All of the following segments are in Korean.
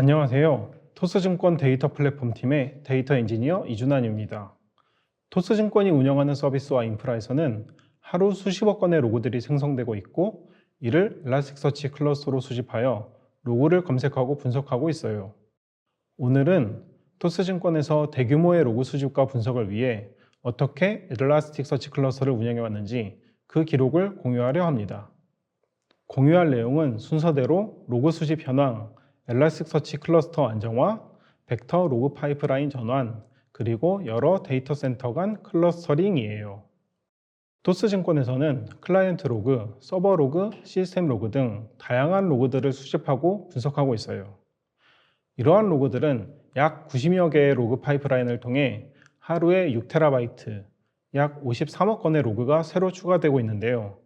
안녕하세요. 토스증권 데이터 플랫폼 팀의 데이터 엔지니어 이준환입니다. 토스증권이 운영하는 서비스와 인프라에서는 하루 수십억 건의 로그들이 생성되고 있고, 이를 엘라스틱서치 클러스터로 수집하여 로그를 검색하고 분석하고 있어요. 오늘은 토스증권에서 대규모의 로그 수집과 분석을 위해 어떻게 엘라스틱서치 클러스터를 운영해 왔는지 그 기록을 공유하려 합니다. 공유할 내용은 순서대로 로그 수집 현황, 엘라스틱서치 클러스터 안정화, 벡터 로그 파이프라인 전환, 그리고 여러 데이터 센터 간 클러스터링이에요. 토스증권에서는 클라이언트 로그, 서버 로그, 시스템 로그 등 다양한 로그들을 수집하고 분석하고 있어요. 이러한 로그들은 약 90여 개의 로그 파이프라인을 통해 하루에 6TB, 약 53억 건의 로그가 새로 추가되고 있는데요.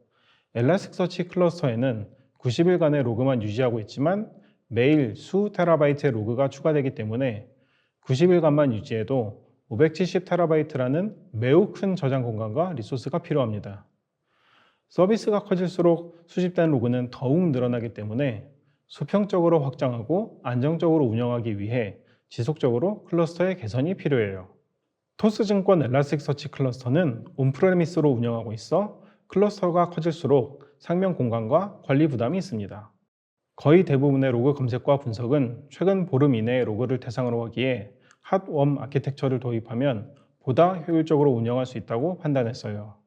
엘라스틱서치 클러스터에는 90일간의 로그만 유지하고 있지만 매일 수 테라바이트의 로그가 추가되기 때문에 90일간만 유지해도 570TB라는 매우 큰 저장 공간과 리소스가 필요합니다. 서비스가 커질수록 수집된 로그는 더욱 늘어나기 때문에 수평적으로 확장하고 안정적으로 운영하기 위해 지속적으로 클러스터의 개선이 필요해요. 토스증권 엘라스틱서치 클러스터는 온프레미스로 운영하고 있어 클러스터가 커질수록 상명 공간과 관리 부담이 있습니다. 거의 대부분의 로그 검색과 분석은 최근 보름 이내의 로그를 대상으로 하기에 핫웜 아키텍처를 도입하면 보다 효율적으로 운영할 수 있다고 판단했어요.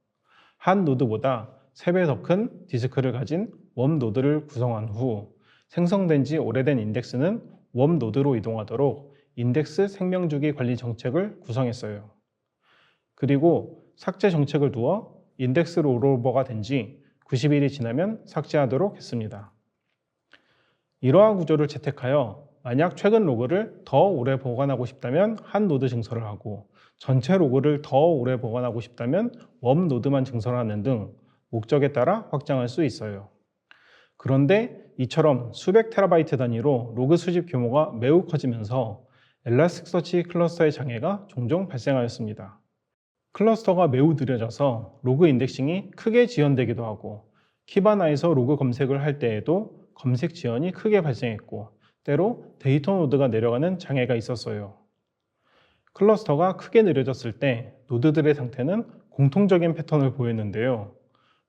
한 노드보다 3배 더 큰 디스크를 가진 웜 노드를 구성한 후 생성된 지 오래된 인덱스는 웜 노드로 이동하도록 인덱스 생명주기 관리 정책을 구성했어요. 그리고 삭제 정책을 두어 인덱스 롤오버가 된 지 90일이 지나면 삭제하도록 했습니다. 이러한 구조를 채택하여 만약 최근 로그를 더 오래 보관하고 싶다면 한 노드 증설을 하고, 전체 로그를 더 오래 보관하고 싶다면 웜 노드만 증설하는 등 목적에 따라 확장할 수 있어요. 그런데 이처럼 수백 테라바이트 단위로 로그 수집 규모가 매우 커지면서 엘라스틱서치 클러스터의 장애가 종종 발생하였습니다. 클러스터가 매우 느려져서 로그 인덱싱이 크게 지연되기도 하고, 키바나에서 로그 검색을 할 때에도 검색 지연이 크게 발생했고, 때로 데이터 노드가 내려가는 장애가 있었어요. 클러스터가 크게 느려졌을 때 노드들의 상태는 공통적인 패턴을 보였는데요.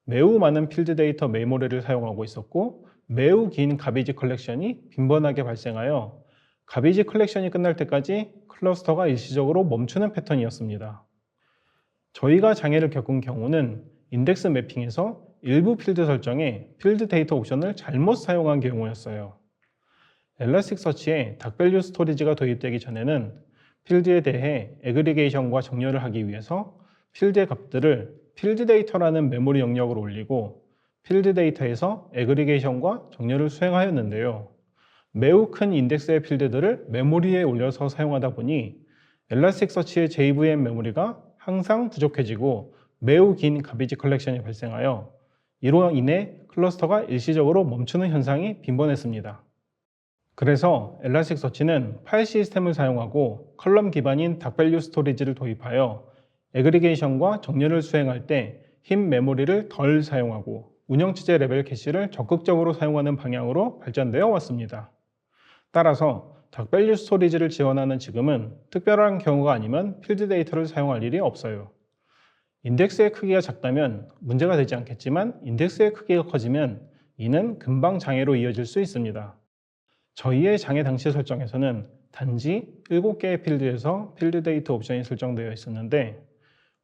매우 많은 필드 데이터 메모리를 사용하고 있었고, 매우 긴 가비지 컬렉션이 빈번하게 발생하여 가비지 컬렉션이 끝날 때까지 클러스터가 일시적으로 멈추는 패턴이었습니다. 저희가 장애를 겪은 경우는 인덱스 매핑에서 일부 필드 설정에 필드 데이터 옵션을 잘못 사용한 경우였어요. 엘라스틱서치에 닥밸류 스토리지가 도입되기 전에는 필드에 대해 애그리게이션과 정렬을 하기 위해서 필드의 값들을 필드 데이터라는 메모리 영역으로 올리고 필드 데이터에서 애그리게이션과 정렬을 수행하였는데요. 매우 큰 인덱스의 필드들을 메모리에 올려서 사용하다 보니 엘라스틱서치의 JVM 메모리가 항상 부족해지고 매우 긴 가비지 컬렉션이 발생하여 이로 인해 클러스터가 일시적으로 멈추는 현상이 빈번했습니다. 그래서 엘라스틱서치는 파일 시스템을 사용하고 컬럼 기반인 닥밸류 스토리지를 도입하여 애그리게이션과 정렬을 수행할 때 흰 메모리를 덜 사용하고 운영체제 레벨 캐시를 적극적으로 사용하는 방향으로 발전되어 왔습니다. 따라서 닥밸류 스토리지를 지원하는 지금은 특별한 경우가 아니면 필드 데이터를 사용할 일이 없어요. 인덱스의 크기가 작다면 문제가 되지 않겠지만 인덱스의 크기가 커지면 이는 금방 장애로 이어질 수 있습니다. 저희의 장애 당시 설정에서는 단지 7개의 필드에서 필드 데이터 옵션이 설정되어 있었는데,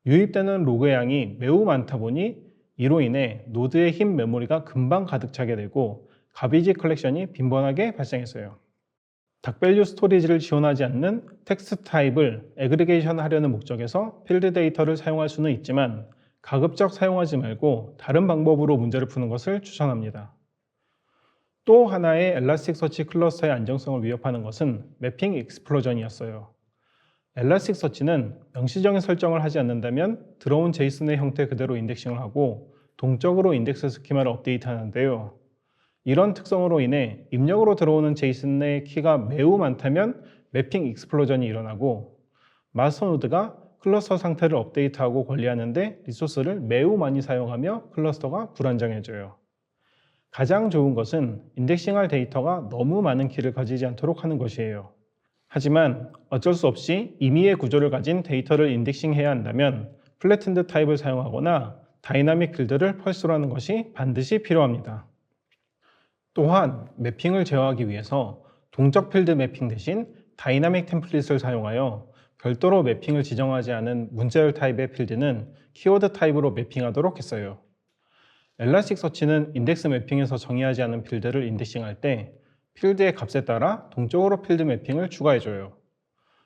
유입되는 로그의 양이 매우 많다 보니 이로 인해 노드의 흰 메모리가 금방 가득 차게 되고 가비지 컬렉션이 빈번하게 발생했어요. 닥밸류 스토리지를 지원하지 않는 텍스트 타입을 애그리게이션 하려는 목적에서 필드 데이터를 사용할 수는 있지만 가급적 사용하지 말고 다른 방법으로 문제를 푸는 것을 추천합니다. 또 하나의 엘라스틱서치 클러스터의 안정성을 위협하는 것은 매핑 익스플로전이었어요. 엘라스틱서치는 명시적인 설정을 하지 않는다면 들어온 제이슨의 형태 그대로 인덱싱을 하고 동적으로 인덱스 스키마를 업데이트하는데요. 이런 특성으로 인해 입력으로 들어오는 제이슨의 키가 매우 많다면 매핑 익스플로전이 일어나고, 마스터 노드가 클러스터 상태를 업데이트하고 관리하는데 리소스를 매우 많이 사용하며 클러스터가 불안정해져요. 가장 좋은 것은 인덱싱할 데이터가 너무 많은 키를 가지지 않도록 하는 것이에요. 하지만 어쩔 수 없이 임의의 구조를 가진 데이터를 인덱싱해야 한다면 플래튼드 타입을 사용하거나 다이나믹 필드를 펄스로 하는 것이 반드시 필요합니다. 또한 매핑을 제어하기 위해서 동적 필드 매핑 대신 다이나믹 템플릿을 사용하여 별도로 매핑을 지정하지 않은 문자열 타입의 필드는 키워드 타입으로 매핑하도록 했어요. 엘라스틱서치는 인덱스 매핑에서 정의하지 않은 필드를 인덱싱할 때 필드의 값에 따라 동적으로 필드 매핑을 추가해줘요.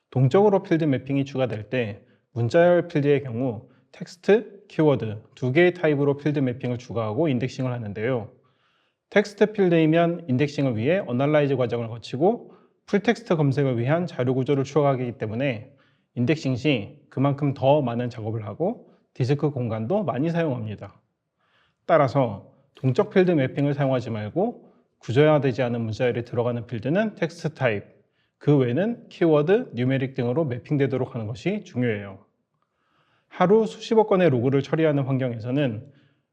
동적으로 필드 매핑이 추가될 때 문자열 필드의 경우 텍스트, 키워드 두 개의 타입으로 필드 매핑을 추가하고 인덱싱을 하는데요. 텍스트 필드이면 인덱싱을 위해 어널라이즈 과정을 거치고 풀텍스트 검색을 위한 자료 구조를 추가하기 때문에 인덱싱 시 그만큼 더 많은 작업을 하고 디스크 공간도 많이 사용합니다. 따라서 동적 필드 매핑을 사용하지 말고 구조화되지 않은 문자열이 들어가는 필드는 텍스트 타입, 그 외에는 키워드, 뉴메릭 등으로 매핑되도록 하는 것이 중요해요. 하루 수십억 건의 로그를 처리하는 환경에서는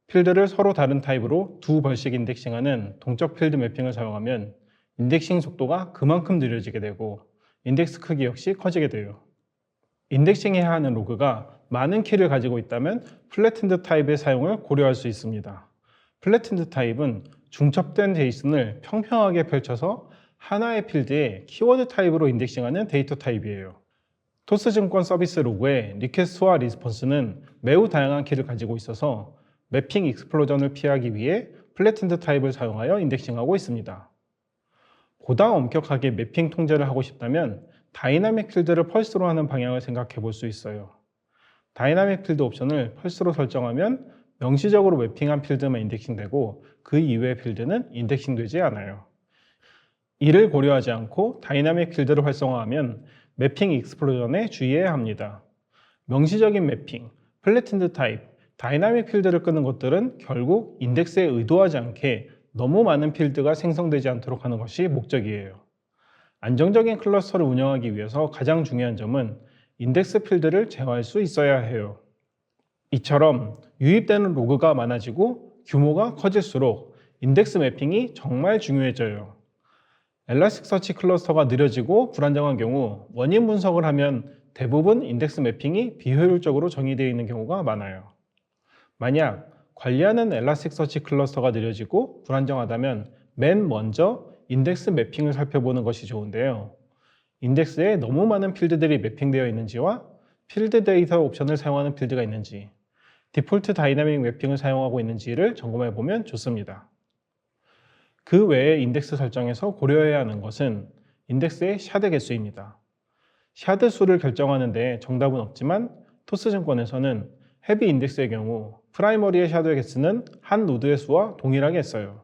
필드를 서로 다른 타입으로 두 벌씩 인덱싱하는 동적 필드 매핑을 사용하면 인덱싱 속도가 그만큼 느려지게 되고 인덱스 크기 역시 커지게 돼요. 인덱싱해야 하는 로그가 많은 키를 가지고 있다면 플래튼드 타입의 사용을 고려할 수 있습니다. 플래튼드 타입은 중첩된 제이슨을 평평하게 펼쳐서 하나의 필드에 키워드 타입으로 인덱싱하는 데이터 타입이에요. 토스증권 서비스 로그의 리퀘스트와 리스폰스는 매우 다양한 키를 가지고 있어서 매핑 익스플로전을 피하기 위해 플래튼드 타입을 사용하여 인덱싱하고 있습니다. 보다 엄격하게 매핑 통제를 하고 싶다면 다이나믹 필드를 펄스로 하는 방향을 생각해 볼 수 있어요. 다이나믹 필드 옵션을 펄스로 설정하면 명시적으로 매핑한 필드만 인덱싱되고 그 이외의 필드는 인덱싱되지 않아요. 이를 고려하지 않고 다이나믹 필드를 활성화하면 매핑 익스플로전에 주의해야 합니다. 명시적인 매핑, 플래튼드 타입, 다이나믹 필드를 끄는 것들은 결국 인덱스에 의도하지 않게 너무 많은 필드가 생성되지 않도록 하는 것이 목적이에요. 안정적인 클러스터를 운영하기 위해서 가장 중요한 점은 인덱스 필드를 제어할 수 있어야 해요. 이처럼 유입되는 로그가 많아지고 규모가 커질수록 인덱스 매핑이 정말 중요해져요. 엘라스틱서치 클러스터가 느려지고 불안정한 경우 원인 분석을 하면 대부분 인덱스 매핑이 비효율적으로 정의되어 있는 경우가 많아요. 만약 관리하는 엘라스틱서치 클러스터가 느려지고 불안정하다면 맨 먼저 인덱스 매핑을 살펴보는 것이 좋은데요. 인덱스에 너무 많은 필드들이 매핑되어 있는지와 필드 데이터 옵션을 사용하는 필드가 있는지, 디폴트 다이나믹 매핑을 사용하고 있는지를 점검해 보면 좋습니다. 그 외에 인덱스 설정에서 고려해야 하는 것은 인덱스의 샤드 개수입니다. 샤드 수를 결정하는 데 정답은 없지만 토스증권에서는 헤비 인덱스의 경우 프라이머리의 샤드 개수는 한 노드의 수와 동일하게 했어요.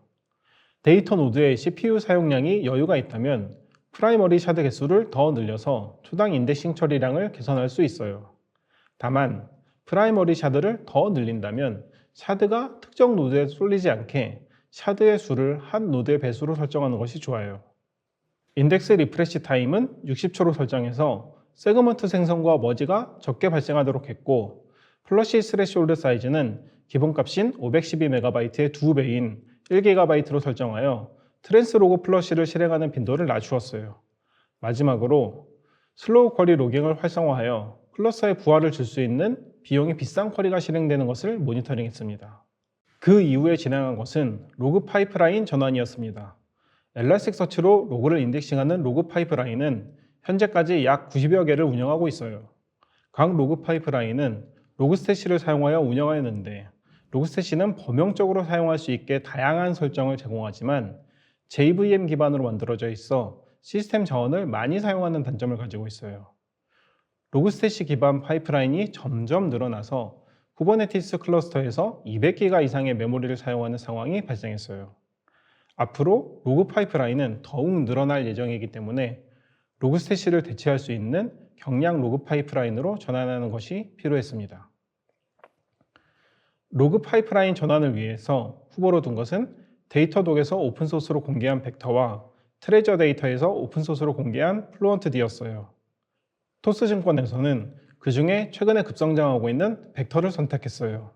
데이터 노드의 CPU 사용량이 여유가 있다면 프라이머리 샤드 개수를 더 늘려서 초당 인덱싱 처리량을 개선할 수 있어요. 다만 프라이머리 샤드를 더 늘린다면 샤드가 특정 노드에 쏠리지 않게 샤드의 수를 한 노드의 배수로 설정하는 것이 좋아요. 인덱스 리프레시 타임은 60초로 설정해서 세그먼트 생성과 머지가 적게 발생하도록 했고 플러시 스레시홀드 사이즈는 기본값인 512MB의 2배인 1GB로 설정하여 트랜스로그 플러시를 실행하는 빈도를 낮추었어요. 마지막으로 슬로우 쿼리 로깅을 활성화하여 클러스터에 부하를 줄 수 있는 비용이 비싼 쿼리가 실행되는 것을 모니터링했습니다. 그 이후에 진행한 것은 로그 파이프라인 전환이었습니다. 엘라스틱서치로 로그를 인덱싱하는 로그 파이프라인은 현재까지 약 90여 개를 운영하고 있어요. 각 로그 파이프라인은 로그스태시를 사용하여 운영하였는데 로그스태시는 범용적으로 사용할 수 있게 다양한 설정을 제공하지만 JVM 기반으로 만들어져 있어 시스템 자원을 많이 사용하는 단점을 가지고 있어요. 로그스태시 기반 파이프라인이 점점 늘어나서 쿠버네티스 클러스터에서 200기가 이상의 메모리를 사용하는 상황이 발생했어요. 앞으로 로그 파이프라인은 더욱 늘어날 예정이기 때문에 로그스태시를 대체할 수 있는 경량 로그 파이프라인으로 전환하는 것이 필요했습니다. 로그 파이프라인 전환을 위해서 후보로 둔 것은 데이터독에서 오픈소스로 공개한 벡터와 트레저 데이터에서 오픈소스로 공개한 플루언트D였어요. 토스증권에서는 그 중에 최근에 급성장하고 있는 벡터를 선택했어요.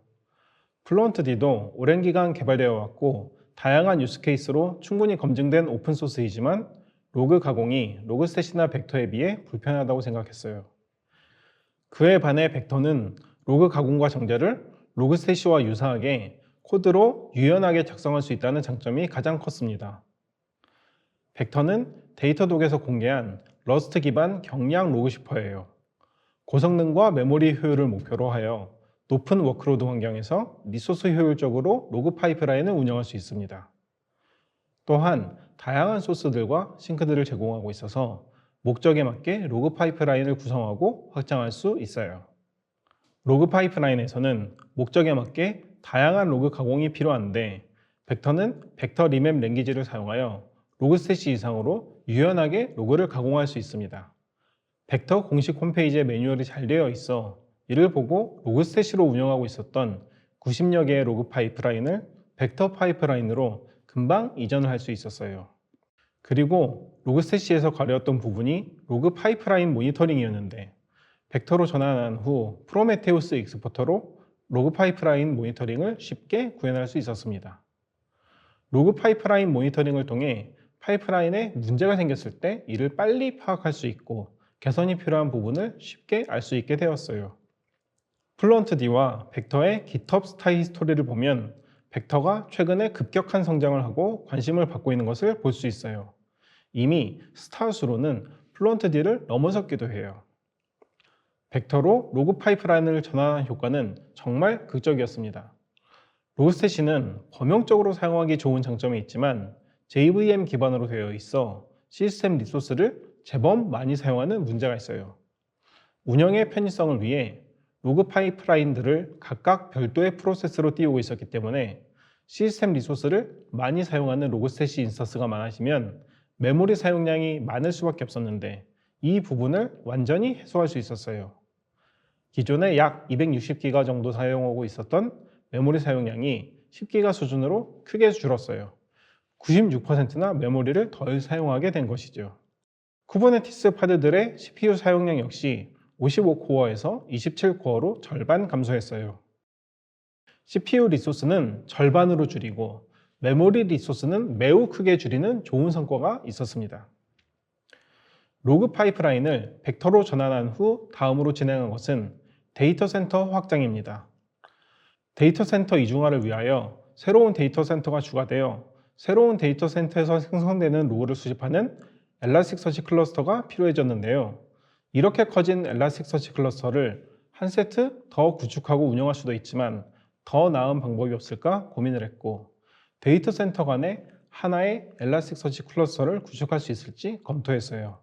플루언트D도 오랜 기간 개발되어 왔고 다양한 유스케이스로 충분히 검증된 오픈소스이지만 로그 가공이 로그스탯이나 벡터에 비해 불편하다고 생각했어요. 그에 반해 벡터는 로그 가공과 정제를 로그스탯과 유사하게 코드로 유연하게 작성할 수 있다는 장점이 가장 컸습니다. 벡터는 데이터독에서 공개한 러스트 기반 경량 로그 쉬퍼예요. 고성능과 메모리 효율을 목표로 하여 높은 워크로드 환경에서 리소스 효율적으로 로그 파이프라인을 운영할 수 있습니다. 또한 다양한 소스들과 싱크들을 제공하고 있어서 목적에 맞게 로그 파이프라인을 구성하고 확장할 수 있어요. 로그 파이프라인에서는 목적에 맞게 다양한 로그 가공이 필요한데 벡터는 벡터 리맵 랭귀지를 사용하여 로그스탯 이상으로 유연하게 로그를 가공할 수 있습니다. 벡터 공식 홈페이지에 매뉴얼이 잘 되어 있어 이를 보고 로그스탯으로 운영하고 있었던 90여 개의 로그 파이프라인을 벡터 파이프라인으로 금방 이전을 할 수 있었어요. 그리고 로그스탯에서 가려웠던 부분이 로그 파이프라인 모니터링이었는데 벡터로 전환한 후 프로메테우스 익스포터로 로그 파이프라인 모니터링을 쉽게 구현할 수 있었습니다. 로그 파이프라인 모니터링을 통해 파이프라인에 문제가 생겼을 때 이를 빨리 파악할 수 있고 개선이 필요한 부분을 쉽게 알 수 있게 되었어요. 플루언트D와 벡터의 GitHub 스타일 히스토리를 보면 벡터가 최근에 급격한 성장을 하고 관심을 받고 있는 것을 볼 수 있어요. 이미 스타트로는 플루언트D를 넘어섰기도 해요. 벡터로 로그 파이프라인을 전환한 효과는 정말 극적이었습니다. 로그스탯은 범용적으로 사용하기 좋은 장점이 있지만 JVM 기반으로 되어 있어 시스템 리소스를 제법 많이 사용하는 문제가 있어요. 운영의 편의성을 위해 로그 파이프라인들을 각각 별도의 프로세스로 띄우고 있었기 때문에 시스템 리소스를 많이 사용하는 로그스탯 인스턴스가 많아지면 메모리 사용량이 많을 수밖에 없었는데 이 부분을 완전히 해소할 수 있었어요. 기존에 약 260기가 정도 사용하고 있었던 메모리 사용량이 10기가 수준으로 크게 줄었어요. 96%나 메모리를 덜 사용하게 된 것이죠. 쿠버네티스 파드들의 CPU 사용량 역시 55코어에서 27코어로 절반 감소했어요. CPU 리소스는 절반으로 줄이고 메모리 리소스는 매우 크게 줄이는 좋은 성과가 있었습니다. 로그 파이프라인을 벡터로 전환한 후 다음으로 진행한 것은 데이터 센터 확장입니다. 데이터 센터 이중화를 위하여 새로운 데이터 센터가 추가되어 새로운 데이터 센터에서 생성되는 로그를 수집하는 엘라스틱서치 클러스터가 필요해졌는데요. 이렇게 커진 엘라스틱서치 클러스터를 한 세트 더 구축하고 운영할 수도 있지만 더 나은 방법이 없을까 고민을 했고 데이터 센터 간에 하나의 엘라스틱서치 클러스터를 구축할 수 있을지 검토했어요.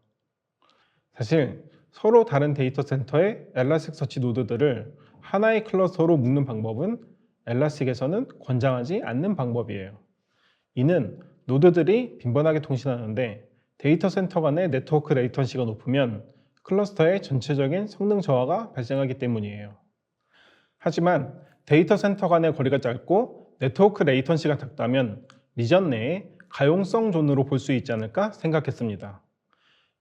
사실 서로 다른 데이터 센터의 엘라스틱서치 노드들을 하나의 클러스터로 묶는 방법은 엘라스틱에서는 권장하지 않는 방법이에요. 이는 노드들이 빈번하게 통신하는데 데이터 센터 간의 네트워크 레이턴시가 높으면 클러스터의 전체적인 성능 저하가 발생하기 때문이에요. 하지만 데이터 센터 간의 거리가 짧고 네트워크 레이턴시가 작다면 리전 내에 가용성 존으로 볼 수 있지 않을까 생각했습니다.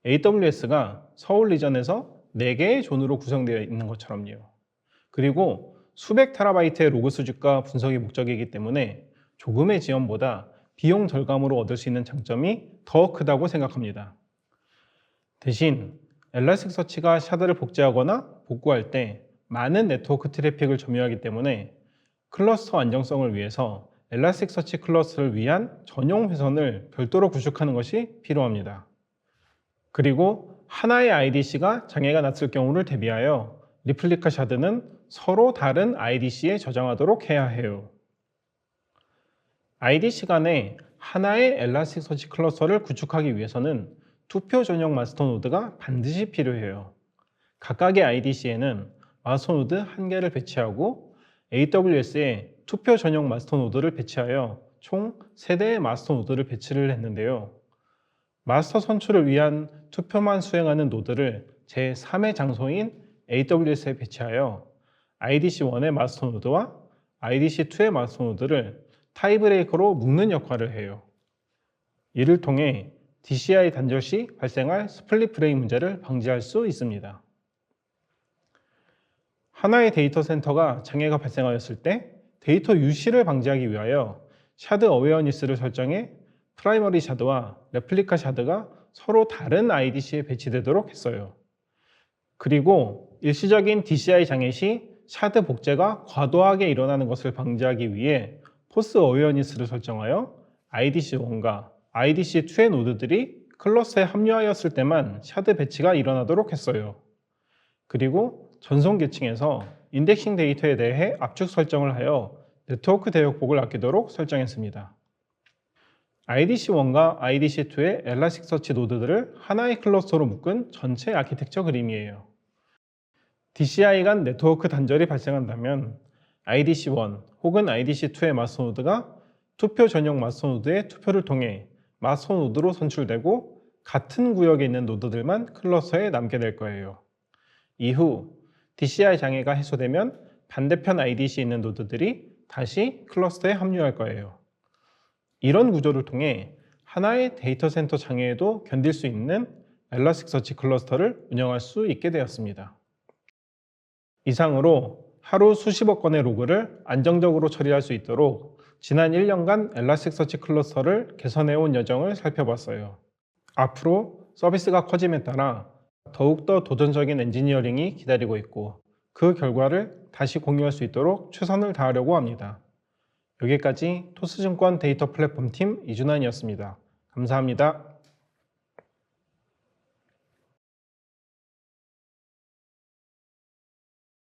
AWS가 서울 리전에서 4개의 존으로 구성되어 있는 것처럼요. 그리고 수백 테라바이트의 로그 수집과 분석이 목적이기 때문에 조금의 지원보다 비용 절감으로 얻을 수 있는 장점이 더 크다고 생각합니다. 대신 엘라스틱서치가 샤드를 복제하거나 복구할 때 많은 네트워크 트래픽을 점유하기 때문에 클러스터 안정성을 위해서 엘라스틱서치 클러스터를 위한 전용 회선을 별도로 구축하는 것이 필요합니다. 그리고 하나의 IDC가 장애가 났을 경우를 대비하여 리플리카 샤드는 서로 다른 IDC에 저장하도록 해야 해요. IDC 간에 하나의 엘라스틱서치 클러스터를 구축하기 위해서는 투표 전용 마스터 노드가 반드시 필요해요. 각각의 IDC에는 마스터 노드 1개를 배치하고 AWS에 투표 전용 마스터 노드를 배치하여 총 3대의 마스터 노드를 배치를 했는데요. 마스터 선출을 위한 투표만 수행하는 노드를 제3의 장소인 AWS에 배치하여 IDC1의 마스터 노드와 IDC2의 마스터 노드를 타이브레이커로 묶는 역할을 해요. 이를 통해 DCI 단절 시 발생할 스플릿 브레이크 문제를 방지할 수 있습니다. 하나의 데이터 센터가 장애가 발생하였을 때 데이터 유실을 방지하기 위하여 샤드 어웨어니스를 설정해 프라이머리 샤드와 레플리카 샤드가 서로 다른 IDC에 배치되도록 했어요. 그리고 일시적인 DCI 장애 시 샤드 복제가 과도하게 일어나는 것을 방지하기 위해 포스 어웨어니스를 설정하여 IDC1과 IDC2의 노드들이 클러스에 합류하였을 때만 샤드 배치가 일어나도록 했어요. 그리고 전송 계층에서 인덱싱 데이터에 대해 압축 설정을 하여 네트워크 대역폭을 아끼도록 설정했습니다. IDC1과 IDC2의 엘라스틱서치 노드들을 하나의 클러스터로 묶은 전체 아키텍처 그림이에요. DCI 간 네트워크 단절이 발생한다면 IDC1 혹은 IDC2의 마스터노드가 투표 전용 마스터노드의 투표를 통해 마스터노드로 선출되고 같은 구역에 있는 노드들만 클러스터에 남게 될 거예요. 이후 DCI 장애가 해소되면 반대편 IDC에 있는 노드들이 다시 클러스터에 합류할 거예요. 이런 구조를 통해 하나의 데이터 센터 장애에도 견딜 수 있는 엘라스틱서치 클러스터를 운영할 수 있게 되었습니다. 이상으로 하루 수십억 건의 로그를 안정적으로 처리할 수 있도록 지난 1년간 엘라스틱서치 클러스터를 개선해온 여정을 살펴봤어요. 앞으로 서비스가 커짐에 따라 더욱더 도전적인 엔지니어링이 기다리고 있고 그 결과를 다시 공유할 수 있도록 최선을 다하려고 합니다. 여기까지 토스증권 데이터 플랫폼 팀 이준환이었습니다. 감사합니다.